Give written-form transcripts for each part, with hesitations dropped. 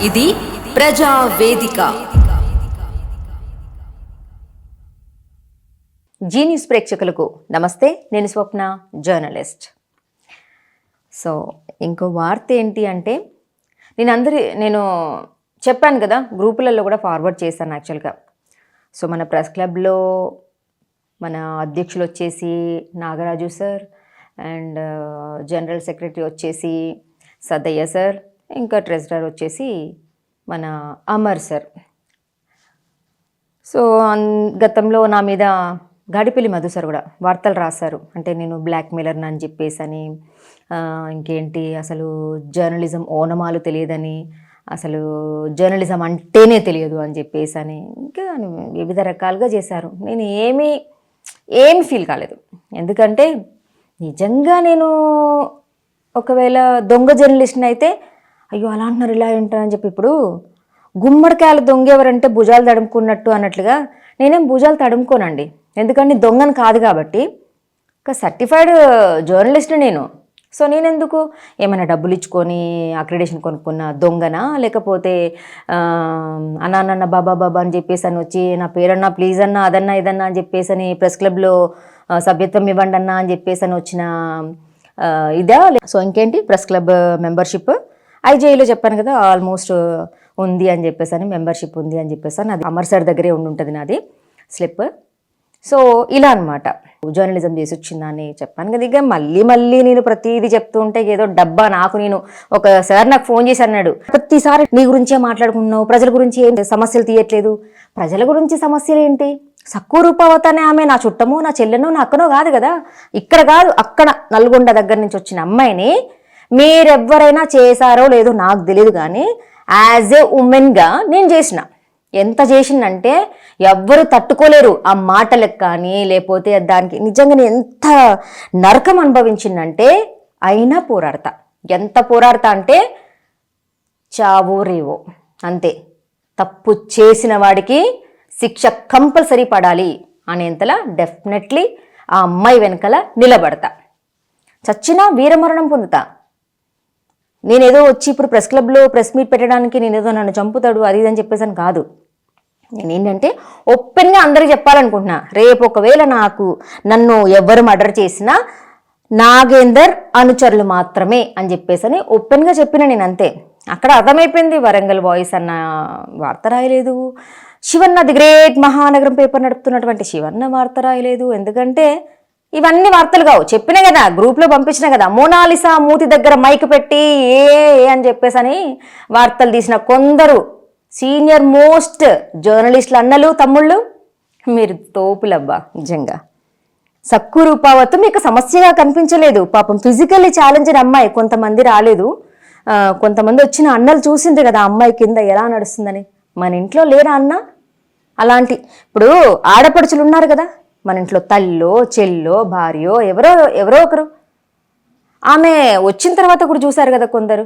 ఇది ప్రజా వేదిక. జీ న్యూస్ ప్రేక్షకులకు నమస్తే. నేను స్వప్న, జర్నలిస్ట్. సో ఇంకో వార్త ఏంటి అంటే, నేను చెప్పాను కదా, గ్రూపులలో కూడా ఫార్వర్డ్ చేశాను యాక్చువల్గా. సో మన ప్రెస్ క్లబ్లో మన అధ్యక్షులు వచ్చేసి Nagaraju sir and general secretary వచ్చేసి సదయ్య సార్, ఇంకా ట్రెజరర్ వచ్చేసి మన అమర్ సార్. సో గతంలో నా మీద గాడిపల్లి మధు సార్ కూడా వార్తలు రాశారు. అంటే నేను బ్లాక్మెయిలర్ని అని చెప్పేసి అని, ఇంకేంటి అసలు జర్నలిజం ఓనమాలు తెలియదని, అసలు జర్నలిజం అంటేనే తెలియదు అని చెప్పేసి అని, ఇంకా వివిధ రకాలుగా చేశారు. నేను ఏమీ ఫీల్ కాలేదు. ఎందుకంటే నిజంగా నేను ఒకవేళ దొంగ జర్నలిస్ట్ని అయితే అయ్యో అలా అంటున్నారు ఇలా అంటారని చెప్పి, ఇప్పుడు గుమ్మడికాయల దొంగ ఎవరంటే భుజాలు తడుముకున్నట్టు అన్నట్లుగా నేనేం భుజాలు తడుముకోనండి. ఎందుకంటే దొంగను కాదు కాబట్టి, ఒక సర్టిఫైడ్ జర్నలిస్ట్ని నేను. సో నేనెందుకు ఏమైనా డబ్బులు ఇచ్చుకొని అక్రిడేషన్ కొనుక్కున్న దొంగనా, లేకపోతే అన్న బాబా అని చెప్పేసి అని వచ్చి నా పేరన్నా ప్లీజ్ అన్నా అదన్నా ఇదన్నా అని చెప్పేసి అని ప్రెస్ క్లబ్లో సభ్యత్వం ఇవ్వండి అన్నా అని చెప్పేసి అని వచ్చిన ఇదా. సో ఇంకేంటి, ప్రెస్ క్లబ్ మెంబర్షిప్ ఐజేఈలో చెప్పాను కదా ఆల్మోస్ట్ ఉంది అని చెప్పేసి అని, మెంబర్షిప్ ఉంది అని చెప్పేసి అని, అది అమర్ సార్ దగ్గరే ఉంటుంది నాది స్లిప్. సో ఇలా అనమాట జర్నలిజం చేసి వచ్చిందని చెప్పాను కదా. ఇక మళ్ళీ నేను ప్రతిదీ చెప్తూ ఉంటే ఏదో డబ్బా నాకు. నేను ఒకసారి నాకు ఫోన్ చేసి అన్నాడు, ప్రతిసారి నీ గురించే మాట్లాడుకున్నావు, ప్రజల గురించి ఏం సమస్యలు తీయట్లేదు. ప్రజల గురించి సమస్యలు ఏంటి? సక్కు రూపావతి అనే ఆమె నా చుట్టమో నా చెల్లెనో నా అక్కనో కాదు కదా, ఇక్కడ కాదు అక్కడ నల్గొండ దగ్గర నుంచి వచ్చిన అమ్మాయిని మీరెవ్వరైనా చేశారో లేదో నాకు తెలియదు, కానీ యాజ్ ఏ ఉమెన్గా నేను చేసిన. ఎంత చేసిందంటే ఎవ్వరు తట్టుకోలేరు ఆ మాటలకు కానీ, లేకపోతే దానికి నిజంగా ఎంత నరకం అనుభవించిందంటే అయినా పోరాడతా. ఎంత పోరాడతా అంటే చావో రేవో అంతే. తప్పు చేసిన వాడికి శిక్ష కంపల్సరీ పడాలి అనేంతలా డెఫినెట్లీ ఆ అమ్మాయి వెనకాల నిలబడతా. చచ్చినా వీరమరణం పొందుతా. నేనేదో వచ్చి ఇప్పుడు ప్రెస్ క్లబ్లో ప్రెస్ మీట్ పెట్టడానికి నేనేదో నన్ను చంపుతాడు అది ఇది అని చెప్పేసాను కాదు. నేనేంటంటే ఓపెన్గా అందరికీ చెప్పాలనుకుంటున్నా, రేపు ఒకవేళ నన్ను ఎవరు మర్డర్ చేసినా నాగేందర్ అనుచరులు మాత్రమే అని చెప్పేసి ఓపెన్గా చెప్పిన నేను అంతే. అక్కడ అర్థమైపోయింది. వరంగల్ వాయిస్ అన్న వార్త రాయలేదు, Shivanna the great Mahanagaram paper నడుపుతున్నటువంటి శివన్న వార్త రాయలేదు. ఎందుకంటే ఇవన్నీ వార్తలు కావు. చెప్పినా కదా, గ్రూప్లో పంపించినా కదా, మోనాలిసా మూతి దగ్గర మైక్ పెట్టి ఏ అని చెప్పేసి అని వార్తలు తీసిన కొందరు సీనియర్ మోస్ట్ జర్నలిస్టులు అన్నలు తమ్ముళ్ళు, మీరు తోపులబ్బా నిజంగా. సక్కు రూపావతి మీకు సమస్యగా కనిపించలేదు. పాపం ఫిజికల్లీ ఛాలెంజ్డ్ అమ్మాయి, కొంతమంది రాలేదు, కొంతమంది వచ్చిన అన్నలు చూసింది కదా అమ్మాయి కింద ఎలా నడుస్తుందని. మన ఇంట్లో లేరా అన్న అలాంటి? ఇప్పుడు ఆడపడుచులు ఉన్నారు కదా మన ఇంట్లో, తల్లో చెల్లో భార్యో ఎవరో ఒకరు. ఆమె వచ్చిన తర్వాత కూడా చూశారు కదా కొందరు.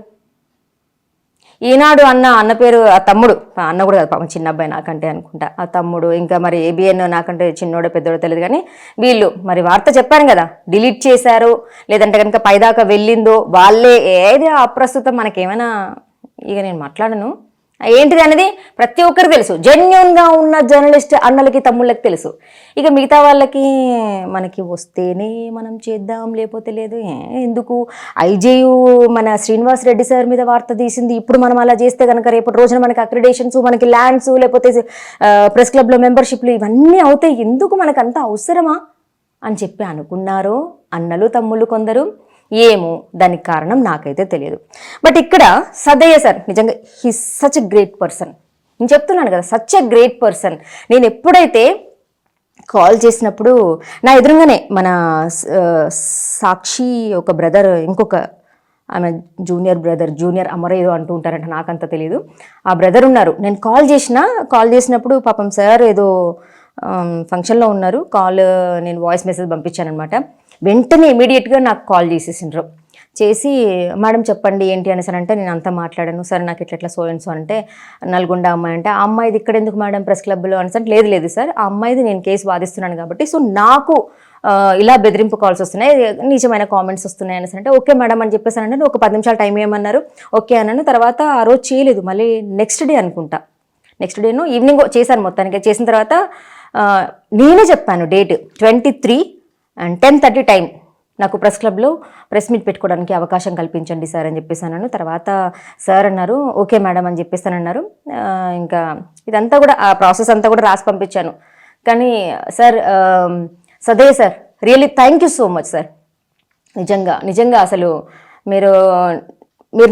ఈనాడు అన్న పేరు, ఆ తమ్ముడు, అన్న కూడా కాదు పాపం, చిన్న అబ్బాయి నాకంటే అనుకుంటా, ఆ తమ్ముడు, ఇంకా మరి ఏబిఎన్ నాకంటే చిన్నోడో పెద్దోడో తెలియదు, కానీ వీళ్ళు మరి వార్త చెప్పాను కదా డిలీట్ చేశారు, లేదంటే కనుక పైదాకా వెళ్ళిందో వాళ్ళే. ఏది అప్రస్తుతం మనకేమైనా, ఇక నేను మాట్లాడను ఏంటిది అనేది ప్రతి ఒక్కరికి తెలుసు. జెన్యున్గా ఉన్న జర్నలిస్ట్ అన్నలకి తమ్ముళ్ళకి తెలుసు. ఇక మిగతా వాళ్ళకి మనకి వస్తేనే మనం చేద్దాం, లేకపోతే లేదు. ఎందుకు ఐజేయు మన శ్రీనివాస్ రెడ్డి సార్ మీద వార్త తీసింది, ఇప్పుడు మనం అలా చేస్తే కనుక రేపటి రోజున మనకి అక్రిడేషన్స్, మనకి ల్యాండ్స్, లేకపోతే ప్రెస్ క్లబ్లో మెంబర్షిప్లు ఇవన్నీ అవుతాయి, ఎందుకు మనకు అంత అవసరమా అని చెప్పి అనుకున్నారు అన్నలు తమ్ముళ్ళు కొందరు. ఏమో దానికి కారణం నాకైతే తెలియదు. బట్ ఇక్కడ సదయ్య సార్ నిజంగా he's such a great person. నేను చెప్తున్నాను కదా, సచ్ ఎ గ్రేట్ పర్సన్. నేను ఎప్పుడైతే కాల్ చేసినప్పుడు నా ఎదురుగానే మన సాక్షి ఒక బ్రదర్, ఇంకొక ఆమె జూనియర్ అమర ఏదో అంటూ ఉంటారంట, నాకంత తెలియదు, ఆ బ్రదర్ ఉన్నారు. నేను కాల్ చేసినప్పుడు పాపం సార్ ఏదో ఫంక్షన్లో ఉన్నారు. నేను వాయిస్ మెసేజ్ పంపించాను అనమాట. వెంటనే ఇమీడియట్గా నాకు కాల్ చేసేసిండ్రు. చేసి మేడం చెప్పండి ఏంటి అనేసి అంటే నేను అంతా మాట్లాడాను. సార్ నాకు ఇట్లా సో అండ్ సో అంటే నల్గొండ అమ్మాయి అంటే ఆ అమ్మాయిది ఇక్కడ ఎందుకు మేడం ప్రెస్ క్లబ్లో అనేసి అంటే లేదు సార్ ఆ అమ్మాయిది నేను కేసు వాదిస్తున్నాను కాబట్టి సో నాకు ఇలా బెదిరింపు కాల్స్ వస్తున్నాయి, నిజమైన కామెంట్స్ వస్తున్నాయి అనేసి అంటే ఓకే మేడం అని చెప్పేసి అంటే ఒక 10 నిమిషాలు టైం ఏమన్నారు, ఓకే అన్నాను. తర్వాత ఆ రోజు చేయలేదు, మళ్ళీ నెక్స్ట్ డే అనుకుంటా, నెక్స్ట్ డేను ఈవినింగ్ చేశాను. మొత్తానికి చేసిన తర్వాత నేనే చెప్పాను డేట్ 23 and 10:30 టైం నాకు ప్రెస్ క్లబ్లో ప్రెస్ మీట్ పెట్టుకోవడానికి అవకాశం కల్పించండి సార్ అని చెప్పేసి అన్నాను. తర్వాత సార్ అన్నారు ఓకే మేడం అని చెప్పేస్తానన్నారు. ఇంకా ఇదంతా కూడా ఆ ప్రాసెస్ అంతా కూడా రాసి పంపించాను. కానీ sir Sadayya sir really thank you so much sir. నిజంగా అసలు మీరు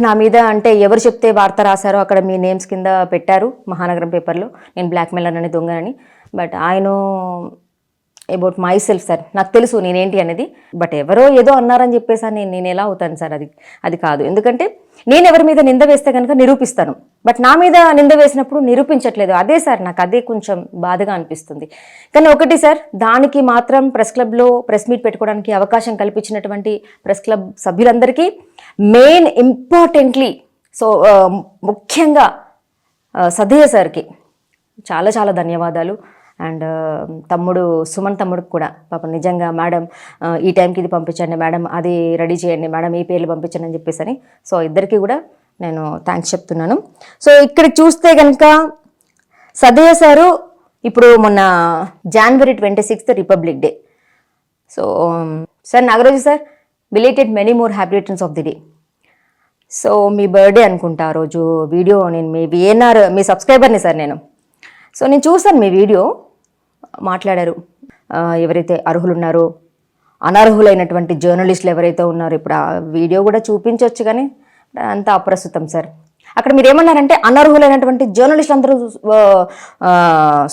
నా మీద అంటే ఎవరు చెప్తే వార్త రాశారో అక్కడ మీ నేమ్స్ కింద పెట్టారు మహానగరం పేపర్లో నేను బ్లాక్మెయిలర్ అని దొంగనని. బట్ ఆయన అబౌట్ మై సెల్ఫ్ సార్ నాకు తెలుసు నేనేంటి అనేది. బట్ ఎవరో ఏదో అన్నారని చెప్పేసి నేను ఎలా అవుతాను సార్, అది కాదు. ఎందుకంటే నేను ఎవరి మీద నింద వేస్తే కనుక నిరూపిస్తాను, బట్ నా మీద నింద వేసినప్పుడు నిరూపించట్లేదు. అదే సార్ నాకు అదే కొంచెం బాధగా అనిపిస్తుంది. కానీ ఒకటి సార్, దానికి మాత్రం ప్రెస్ క్లబ్లో ప్రెస్ మీట్ పెట్టుకోవడానికి అవకాశం కల్పించినటువంటి ప్రెస్ క్లబ్ సభ్యులందరికీ మెయిన్ ఇంపార్టెంట్లీ ముఖ్యంగా సదయ్య సార్కి చాలా ధన్యవాదాలు. అండ్ తమ్ముడు సుమన్ తమ్ముడికి కూడా పాపం నిజంగా మేడం ఈ టైంకి ఇది పంపించండి మేడం, అది రెడీ చేయండి మేడం, ఈ పేర్లు పంపించండి అని చెప్పేసి అని. సో ఇద్దరికి కూడా నేను థ్యాంక్స్ చెప్తున్నాను. సో ఇక్కడ చూస్తే కనుక సదయ్య సారు ఇప్పుడు మొన్న January 26th republic day. So sir Nagaraju sir belated many more happy returns of the day. So me birthday అనుకుంటా ఆ రోజు వీడియో నేను మీ VNR మీ సబ్స్క్రైబర్ని సార్ నేను. సో నేను చూసాను మీ వీడియో, మాట్లాడారు ఎవరైతే అర్హులు ఉన్నారో అనర్హులైనటువంటి జర్నలిస్టులు ఎవరైతే ఉన్నారో. ఇప్పుడు ఆ వీడియో కూడా చూపించవచ్చు కానీ అంతా అప్రస్తుతం సార్. అక్కడ మీరు ఏమన్నారంటే అనర్హులైనటువంటి జర్నలిస్టులు అందరూ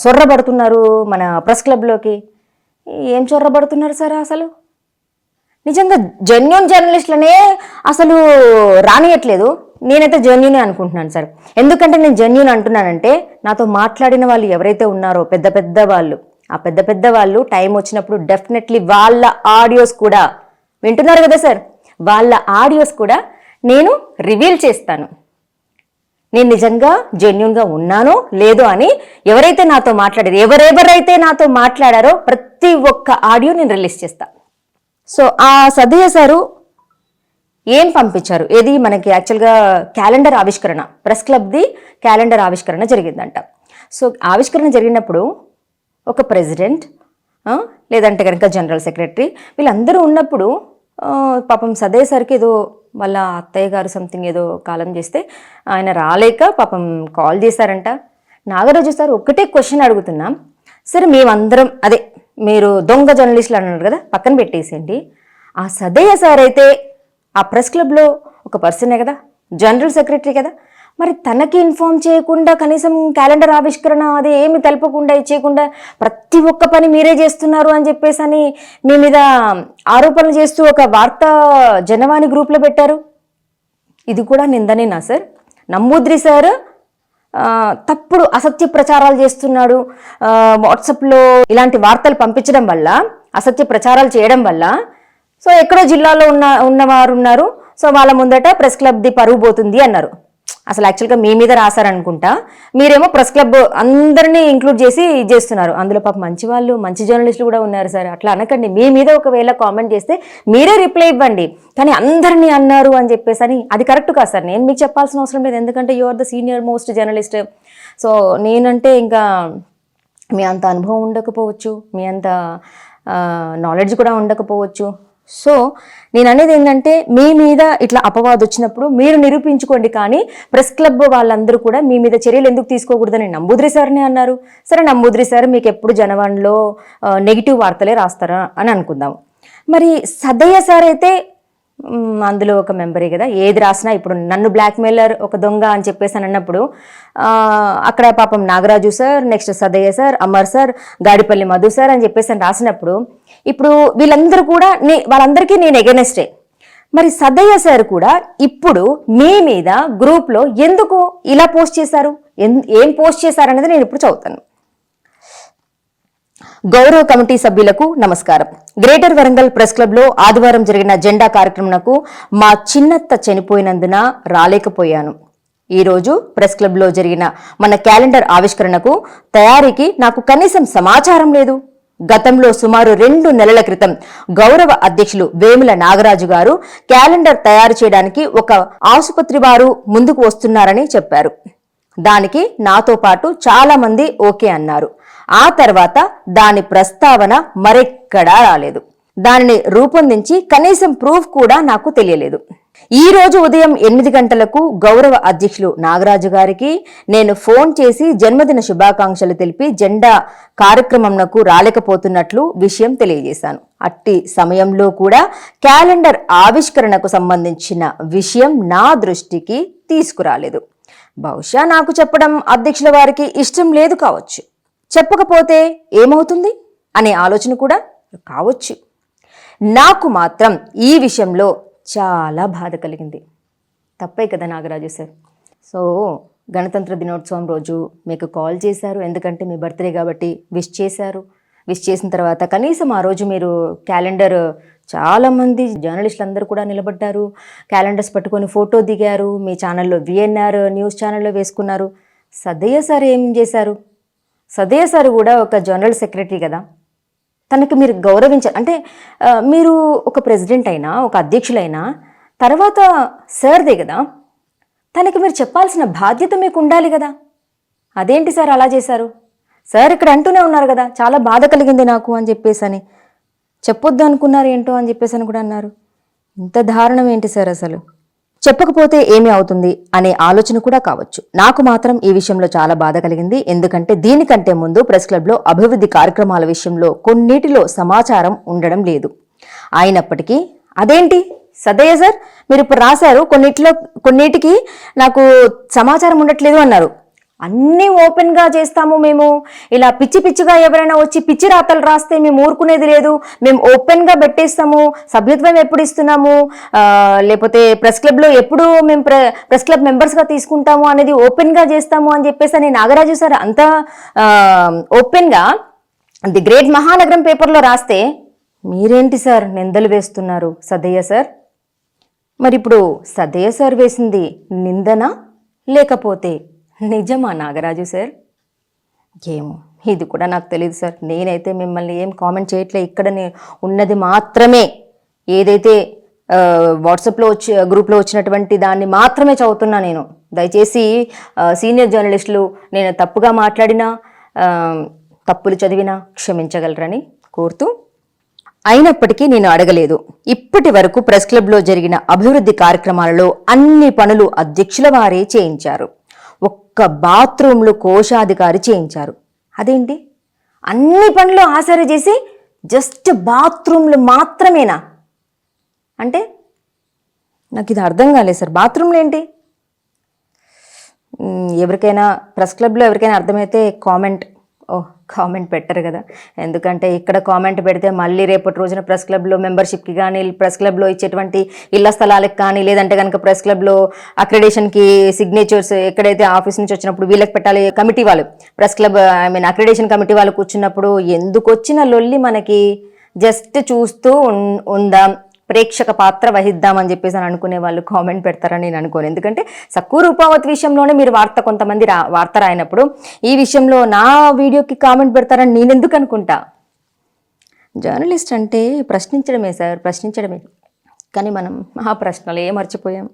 సొర్రబడుతున్నారు మన ప్రెస్ క్లబ్లోకి. ఏం చొర్రబడుతున్నారు సార్ అసలు? నిజంగా జెన్యూన్ జర్నలిస్టులనే అసలు రానియట్లేదు. నేనైతే జెన్యూనే అనుకుంటున్నాను సార్. ఎందుకంటే నేను జెన్యూన్ అంటున్నానంటే నాతో మాట్లాడిన వాళ్ళు ఎవరైతే ఉన్నారో పెద్ద వాళ్ళు, ఆ పెద్ద వాళ్ళు టైం వచ్చినప్పుడు డెఫినెట్లీ వాళ్ళ ఆడియోస్ కూడా వింటున్నారు కదా సార్, వాళ్ళ ఆడియోస్ కూడా నేను రివీల్ చేస్తాను. నేను నిజంగా జెన్యూన్గా ఉన్నానో లేదో అని ఎవరైతే నాతో మాట్లాడారో ఎవరెవరైతే నాతో మాట్లాడారో ప్రతి ఒక్క ఆడియో నేను రిలీజ్ చేస్తాను. సో ఆ సదయ్య సారు ఏం పంపించారు, ఏది మనకి యాక్చువల్గా క్యాలెండర్ ఆవిష్కరణ, ప్రెస్ క్లబ్ది క్యాలెండర్ ఆవిష్కరణ జరిగిందంట. సో ఆవిష్కరణ జరిగినప్పుడు ఒక ప్రెసిడెంట్ లేదంటే కనుక జనరల్ సెక్రటరీ వీళ్ళందరూ ఉన్నప్పుడు పాపం సదయ్య సార్కి ఏదో వాళ్ళ అత్తయ్య గారు సంథింగ్ ఏదో కాలం చేస్తే ఆయన రాలేక పాపం కాల్ చేశారంట. నాగరాజు సార్ ఒకటే క్వశ్చన్ అడుగుతున్నాం, సరే మేమందరం అదే మీరు దొంగ జర్నలిస్టులు అన్నారు కదా పక్కన పెట్టేసేయండి, ఆ సదయ్య సార్ అయితే ఆ ప్రెస్ క్లబ్లో ఒక పర్సనే కదా, జనరల్ సెక్రటరీ కదా, మరి తనకి ఇన్ఫార్మ్ చేయకుండా కనీసం క్యాలెండర్ ఆవిష్కరణ అది ఏమి తెలపకుండా ఇచ్చేయకుండా ప్రతి ఒక్క పని మీరే చేస్తున్నారు అని చెప్పేసి అని మీ మీద ఆరోపణలు చేస్తూ ఒక వార్తా జనవాణి గ్రూప్లో పెట్టారు. ఇది కూడా నిందనేనా సార్? నమ్మూద్రి సార్ తప్పుడు అసత్య ప్రచారాలు చేస్తున్నాడు, వాట్సాప్లో ఇలాంటి వార్తలు పంపించడం వల్ల, అసత్య ప్రచారాలు చేయడం వల్ల సో ఎక్కడో జిల్లాలో ఉన్నవారు ఉన్నారు, సో వాళ్ళ ముందట ప్రెస్ క్లబ్ది పరువు పోతుంది అన్నారు. అసలు యాక్చువల్గా మీ మీద రాశారనుకుంటా, మీరేమో ప్రెస్ క్లబ్ అందరినీ ఇంక్లూడ్ చేసి చేస్తున్నారు. అందులో పాప మంచి వాళ్ళు మంచి జర్నలిస్టులు కూడా ఉన్నారు సార్. అట్లా అనకండి, మీ మీద ఒకవేళ కామెంట్ చేస్తే మీరే రిప్లై ఇవ్వండి, కానీ అందరినీ అన్నారు అని చెప్పేసి అని అది కరెక్ట్ కాదు సార్. నేను మీకు చెప్పాల్సిన అవసరం లేదు, ఎందుకంటే you are the senior most journalist. So నేనంటే ఇంకా మీ అంత అనుభవం ఉండకపోవచ్చు, మీ అంత నాలెడ్జ్ కూడా ఉండకపోవచ్చు. సో నేను అనేది ఏంటంటే మీ మీద ఇట్లా అపవాదు వచ్చినప్పుడు మీరు నిరూపించుకోండి, కానీ ప్రెస్ క్లబ్ వాళ్ళందరూ కూడా మీ మీద చర్యలు ఎందుకు తీసుకోకూడదని నంబూద్రి సార్ని అన్నారు. సరే నంబూద్రి సార్ మీకు ఎప్పుడు జనవాణిలో నెగిటివ్ వార్తలే రాస్తారా అని అనుకుందాం. మరి సదయ్య సార్ అయితే అందులో ఒక మెంబరే కదా, ఏది రాసినా ఇప్పుడు నన్ను బ్లాక్మెయిలర్ ఒక దొంగ అని చెప్పేసి అని అన్నప్పుడు అక్కడ పాపం Nagaraju sir, next Sadayya sir, Amar sir, Gadipalli Madhu sir అని చెప్పేసి అని రాసినప్పుడు ఇప్పుడు వీళ్ళందరూ కూడా వాళ్ళందరికీ నేను ఎగెనెస్టే. మరి సదయ్య సార్ కూడా ఇప్పుడు మీ మీద గ్రూప్లో ఎందుకు ఇలా పోస్ట్ చేశారు, ఏం పోస్ట్ చేశారనేది నేను ఇప్పుడు చదువుతాను. గౌరవ కమిటీ సభ్యులకు నమస్కారం. గ్రేటర్ వరంగల్ ప్రెస్ క్లబ్ లో ఆదివారం జరిగిన జెండా కార్యక్రమంకు మా చిన్నత్త చనిపోయినందున రాలేకపోయాను. ఈ రోజు ప్రెస్ క్లబ్ లో జరిగిన మన క్యాలెండర్ ఆవిష్కరణకు తయారీకి నాకు కనీసం సమాచారం లేదు. గతంలో సుమారు 2 నెలల క్రితం గౌరవ అధ్యక్షులు వేముల నాగరాజు గారు క్యాలెండర్ తయారు చేయడానికి ఒక ఆసుపత్రి వారు ముందుకు వస్తున్నారని చెప్పారు. దానికి నాతో పాటు చాలా మంది ఓకే అన్నారు. ఆ తర్వాత దాని ప్రస్తావన మరెక్కడా రాలేదు. దానిని రూపొందించి కనీసం ప్రూఫ్ కూడా నాకు తెలియలేదు. ఈ రోజు ఉదయం 8 గంటలకు గౌరవ అధ్యక్షులు నాగరాజు గారికి నేను ఫోన్ చేసి జన్మదిన శుభాకాంక్షలు తెలిపి జెండా కార్యక్రమంకు రాలేకపోతున్నట్లు విషయం తెలియజేశాను. అట్టి సమయంలో కూడా క్యాలెండర్ ఆవిష్కరణకు సంబంధించిన విషయం నా దృష్టికి తీసుకురాలేదు. బహుశా నాకు చెప్పడం అధ్యక్షుల వారికి ఇష్టం లేదు కావచ్చు. చెప్పకపోతే ఏమవుతుంది అనే ఆలోచన కూడా కావచ్చు. నాకు మాత్రం ఈ విషయంలో చాలా బాధ కలిగింది. తప్పే కదా నాగరాజు సార్. సో గణతంత్ర దినోత్సవం రోజు మీకు కాల్ చేశారు, ఎందుకంటే మీ బర్త్డే కాబట్టి విష్ చేశారు. విష్ చేసిన తర్వాత కనీసం ఆ రోజు మీరు క్యాలెండర్ చాలామంది జర్నలిస్టులు అందరూ కూడా నిలబడ్డారు, క్యాలెండర్స్ పట్టుకొని ఫోటో దిగారు, మీ ఛానల్లో విఎన్ఆర్ న్యూస్ ఛానల్లో వేసుకున్నారు. సదయ్య సార్ ఏం చేశారు? సదయ్య సార్ కూడా ఒక జనరల్ సెక్రటరీ కదా, తనకి మీరు గౌరవించారు. అంటే మీరు ఒక ప్రెసిడెంట్ అయినా ఒక అధ్యక్షులైనా తర్వాత సార్దే కదా, తనకి మీరు చెప్పాల్సిన బాధ్యత మీకు ఉండాలి కదా. అదేంటి సార్ అలా చేశారు? సార్ ఇక్కడ అంటూనే ఉన్నారు కదా, చాలా బాధ కలిగింది నాకు అని చెప్పేసి అని. చెప్పొద్దు అనుకున్నారు ఏంటో అని చెప్పేసి అని కూడా అన్నారు. ఇంత దారుణం ఏంటి సార్ అసలు? చెప్పకపోతే ఏమి అవుతుంది అనే ఆలోచన కూడా కావచ్చు. నాకు మాత్రం ఈ విషయంలో చాలా బాధ కలిగింది. ఎందుకంటే దీనికంటే ముందు ప్రెస్ క్లబ్లో అభివృద్ధి కార్యక్రమాల విషయంలో కొన్నిటిలో సమాచారం ఉండడం లేదు. అయినప్పటికీ అదేంటి సదయ్య సార్, మీరు ఇప్పుడు రాశారు కొన్నిటికి నాకు సమాచారం ఉండట్లేదు అన్నారు. అన్నీ ఓపెన్గా చేస్తాము మేము, ఇలా పిచ్చి పిచ్చిగా ఎవరైనా వచ్చి పిచ్చి రాతలు రాస్తే మేము ఊరుకునేది లేదు, మేము ఓపెన్గా పెట్టేస్తాము, సభ్యత్వం ఎప్పుడు ఇస్తున్నాము, లేకపోతే ప్రెస్ క్లబ్లో ఎప్పుడు మేము ప్రెస్ క్లబ్ మెంబర్స్గా తీసుకుంటాము అనేది ఓపెన్గా చేస్తాము అని చెప్పేసి అని నాగరాజు సార్ అంతా ఓపెన్గా ది గ్రేట్ మహానగరం పేపర్లో రాస్తే మీరేంటి సార్ నిందలు వేస్తున్నారు సదయ్య సార్? మరి ఇప్పుడు సదయ్య సార్ వేసింది నిందనా లేకపోతే నిజమా నాగరాజు సార్? ఏమో, ఇది కూడా నాకు తెలియదు సార్. నేనైతే మిమ్మల్ని ఏం కామెంట్ చేయట్లే. ఇక్కడ ఉన్నది మాత్రమే ఏదైతే వాట్సాప్లో గ్రూప్లో వచ్చినటువంటి దాన్ని మాత్రమే చదువుతున్నా నేను. దయచేసి సీనియర్ జర్నలిస్టులు నేను తప్పుగా మాట్లాడినా తప్పులు చదివినా క్షమించగలరని కోరుతూ, అయినప్పటికీ నేను అడగలేదు. ఇప్పటి వరకు ప్రెస్ క్లబ్లో జరిగిన అభివృద్ధి కార్యక్రమాలలో అన్ని పనులు అధ్యక్షుల వారే చేయించారు. ఒక్క బాత్రూంలు కోశాధికారి చేయించారు. అదేంటి, అన్ని పనులు ఆసరి చేసి జస్ట్ బాత్రూంలు మాత్రమేనా? అంటే నాకు ఇది అర్థం కాలేదు సార్. బాత్రూంలు ఏంటి? ఎవరికైనా ప్రెస్ క్లబ్లో ఎవరికైనా అర్థమైతే కామెంట్ పెట్టరు కదా, ఎందుకంటే ఇక్కడ కామెంట్ పెడితే మళ్ళీ రేపటి రోజున ప్రెస్ క్లబ్లో మెంబర్షిప్కి కానీ, ప్రెస్ క్లబ్లో ఇచ్చేటువంటి ఇళ్ల స్థలాలకు కానీ, లేదంటే కనుక ప్రెస్ క్లబ్లో అక్రిడేషన్కి సిగ్నేచర్స్ ఎక్కడైతే ఆఫీస్ నుంచి వచ్చినప్పుడు వీళ్ళకి పెట్టాలి, కమిటీ వాళ్ళు ప్రెస్ క్లబ్ అక్రిడేషన్ కమిటీ వాళ్ళు కూర్చున్నప్పుడు ఎందుకు వచ్చిన లొల్లి మనకి? జస్ట్ చూస్తూ ఉందాం, ప్రేక్షక పాత్ర వహిద్దామని చెప్పేసి అని అనుకునే వాళ్ళు కామెంట్ పెడతారని నేను అనుకోను. ఎందుకంటే సక్కు రూపావతి విషయంలోనే మీరు కొంతమంది వార్త రాయినప్పుడు ఈ విషయంలో నా వీడియోకి కామెంట్ పెడతారని నేను ఎందుకు అనుకుంటా? జర్నలిస్ట్ అంటే ప్రశ్నించడమే సార్, ప్రశ్నించడమే. కానీ మనం ఆ ప్రశ్నలే మర్చిపోయాం.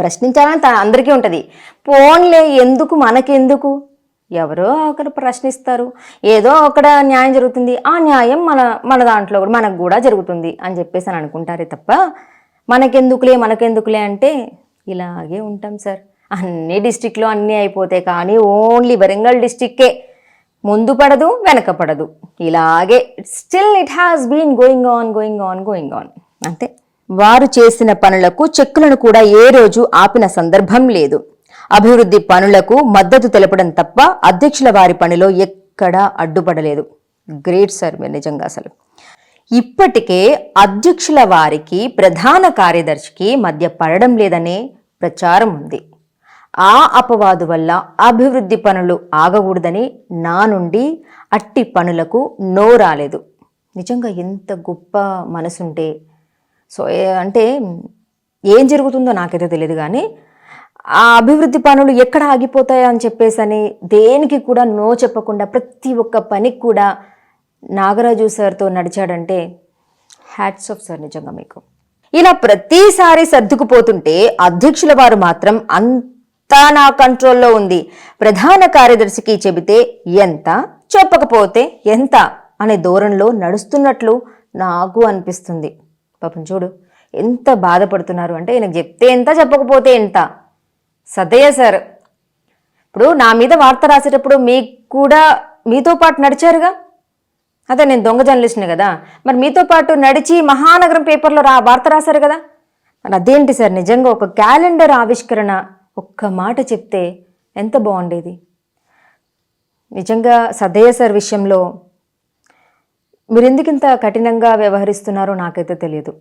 ప్రశ్నించాలని అందరికీ ఉంటుంది. పోన్లే, ఎందుకు మనకెందుకు, ఎవరో ఒకరు ప్రశ్నిస్తారు, ఏదో అక్కడ న్యాయం జరుగుతుంది, ఆ న్యాయం మన దాంట్లో కూడా మనకు కూడా జరుగుతుంది అని చెప్పేసి అని అనుకుంటారే తప్ప మనకెందుకులే అంటే ఇలాగే ఉంటాం సార్. అన్ని డిస్టిక్లో అన్నీ అయిపోతాయి, కానీ ఓన్లీ వరంగల్ డిస్టిక్కే ముందు పడదు వెనక పడదు. ఇలాగే still it has been going on అంతే. వారు చేసిన పనులకు చెక్కులను కూడా ఏ రోజు ఆపిన సందర్భం లేదు. అభివృద్ధి పనులకు మద్దతు తెలపడం తప్ప అధ్యక్షుల వారి పనిలో ఎక్కడా అడ్డుపడలేదు. గ్రేట్ సార్ మీరు నిజంగా. అసలు ఇప్పటికే అధ్యక్షుల వారికి ప్రధాన కార్యదర్శికి మధ్య పడడం లేదనే ప్రచారం ఉంది. ఆ అపవాదు వల్ల అభివృద్ధి పనులు ఆగకూడదని నా నుండి అట్టి పనులకు నో రాలేదు. నిజంగా ఎంత గొప్ప మనసుంటే సో అంటే ఏం జరుగుతుందో నాకైతే తెలియదు, కానీ ఆ అభివృద్ధి పనులు ఎక్కడ ఆగిపోతాయో అని చెప్పేసని దేనికి కూడా నో చెప్పకుండా ప్రతి ఒక్క పనికి కూడా నాగరాజు సార్తో నడిచాడంటే హ్యాట్స్ ఆఫ్ సార్ నిజంగా మీకు. ఇలా ప్రతిసారి సర్దుకుపోతుంటే అధ్యక్షుల వారు మాత్రం అంతా నా కంట్రోల్లో ఉంది, ప్రధాన కార్యదర్శికి చెబితే ఎంత, చెప్పకపోతే ఎంత అనే ధోరణిలో నడుస్తున్నట్లు నాకు అనిపిస్తుంది. పాపం చూడు ఎంత బాధపడుతున్నారు అంటే, ఈయనకు చెప్తే ఎంత, చెప్పకపోతే ఎంత. సదయ్య సార్ ఇప్పుడు నా మీద వార్త రాసేటప్పుడు మీకు కూడా మీతో పాటు నడిచారుగా, అదే నేను దొంగ జర్నలిస్ట్ని కదా, మరి మీతో పాటు నడిచి మహానగరం పేపర్లో వార్త రాశారు కదా, మరి అదేంటి సార్ నిజంగా ఒక క్యాలెండర్ ఆవిష్కరణ ఒక్క మాట చెప్తే ఎంత బాగుండేది. నిజంగా సదయ్య సార్ విషయంలో మీరు ఎందుకు ఇంత కఠినంగా వ్యవహరిస్తున్నారో నాకైతే తెలియదు.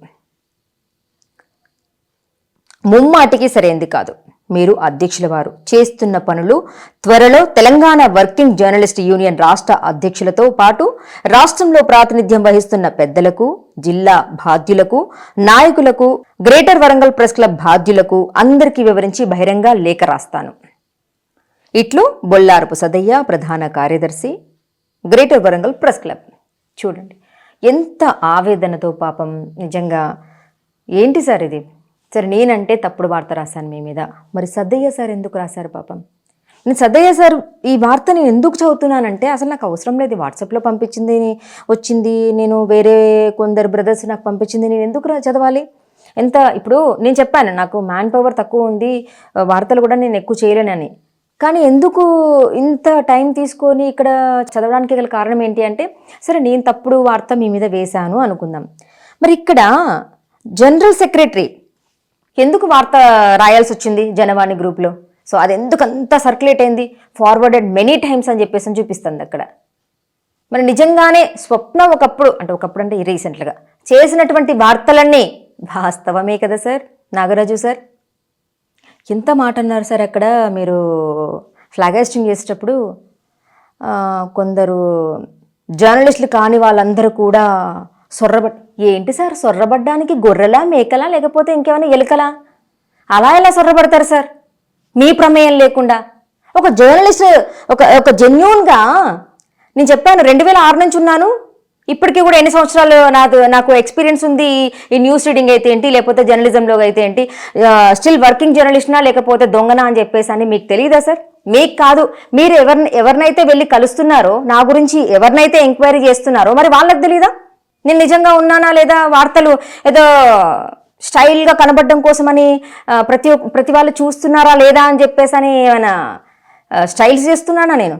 ముమ్మాటికి సరైంది కాదు. మీరు అధ్యక్షుల వారు చేస్తున్న పనులు త్వరలో తెలంగాణ వర్కింగ్ జర్నలిస్ట్ యూనియన్ రాష్ట్ర అధ్యక్షులతో పాటు రాష్ట్రంలో ప్రాతినిధ్యం వహిస్తున్న పెద్దలకు, జిల్లా బాధ్యులకు, నాయకులకు, గ్రేటర్ వరంగల్ ప్రెస్ క్లబ్ బాధ్యులకు అందరికీ వివరించి బహిరంగ లేఖ రాస్తాను. ఇట్లు బొల్లారపు సదయ్య, ప్రధాన కార్యదర్శి, గ్రేటర్ వరంగల్ ప్రెస్ క్లబ్. చూడండి ఎంత ఆవేదనతో పాపం. నిజంగా ఏంటి సార్ ఇది? సరే నేనంటే తప్పుడు వార్త రాశాను మీ మీద, మరి సద్దయ్య సార్ ఎందుకు రాశారు పాపం? నేను సద్దయ్య సార్ ఈ వార్త నేను ఎందుకు చదువుతున్నానంటే అసలు నాకు అవసరం లేదు, వాట్సాప్లో పంపించింది వచ్చింది, నేను వేరే కొందరు బ్రదర్స్ నాకు పంపించింది, నేను ఎందుకు చదవాలి? ఎంత ఇప్పుడు నేను చెప్పాను నాకు మ్యాన్ పవర్ తక్కువ ఉంది, వార్తలు కూడా నేను ఎక్కువ చేయలేనని, కానీ ఎందుకు ఇంత టైం తీసుకొని ఇక్కడ చదవడానికి గల కారణం ఏంటి అంటే, సరే నేను తప్పుడు వార్త మీ మీద వేశాను అనుకుందాం, మరి ఇక్కడ జనరల్ సెక్రటరీ ఎందుకు వార్త రాయాల్సి వచ్చింది జనవాణి గ్రూప్లో? సో అది ఎందుకు అంత సర్క్యులేట్ అయింది, ఫార్వర్డెడ్ మెనీ టైమ్స్ అని చెప్పేసి చూపిస్తుంది అక్కడ. మరి నిజంగానే స్వప్న ఒకప్పుడు అంటే రీసెంట్గా చేసినటువంటి వార్తలన్నీ వాస్తవమే కదా సార్? నాగరాజు సార్ ఎంత మాట అన్నారు సార్ అక్కడ. మీరు ఫ్లాగ్ హాయిస్టింగ్ చేసేటప్పుడు కొందరు జర్నలిస్టులు కాని వాళ్ళందరూ కూడా ఏంటి సార్ సొర్రబడ్డానికి గొర్రెలా, మేకలా, లేకపోతే ఇంకేమైనా ఎలుకలా? అలా ఎలా సొర్రబడతారు సార్ మీ ప్రమేయం లేకుండా? ఒక జర్నలిస్ట్ ఒక జెన్యూన్గా నేను చెప్పాను 2006 నుంచి ఉన్నాను, ఇప్పటికీ కూడా ఎన్ని సంవత్సరాలు నాకు ఎక్స్పీరియన్స్ ఉంది ఈ న్యూస్ రీడింగ్ అయితే ఏంటి, లేకపోతే జర్నలిజంలో అయితే ఏంటి, స్టిల్ వర్కింగ్ జర్నలిస్ట్నా లేకపోతే దొంగనా అని చెప్పేసి అని మీకు తెలియదా సార్? మీకు కాదు, మీరు ఎవరినైతే వెళ్ళి కలుస్తున్నారో, నా గురించి ఎవరినైతే ఎంక్వైరీ చేస్తున్నారో మరి వాళ్ళకి తెలీదా నేను నిజంగా ఉన్నానా లేదా? వార్తలు ఏదో స్టైల్గా కనబడడం కోసమని ప్రతి వాళ్ళు చూస్తున్నారా లేదా అని చెప్పేసి అని ఏమైనా స్టైల్స్ చేస్తున్నానా నేను?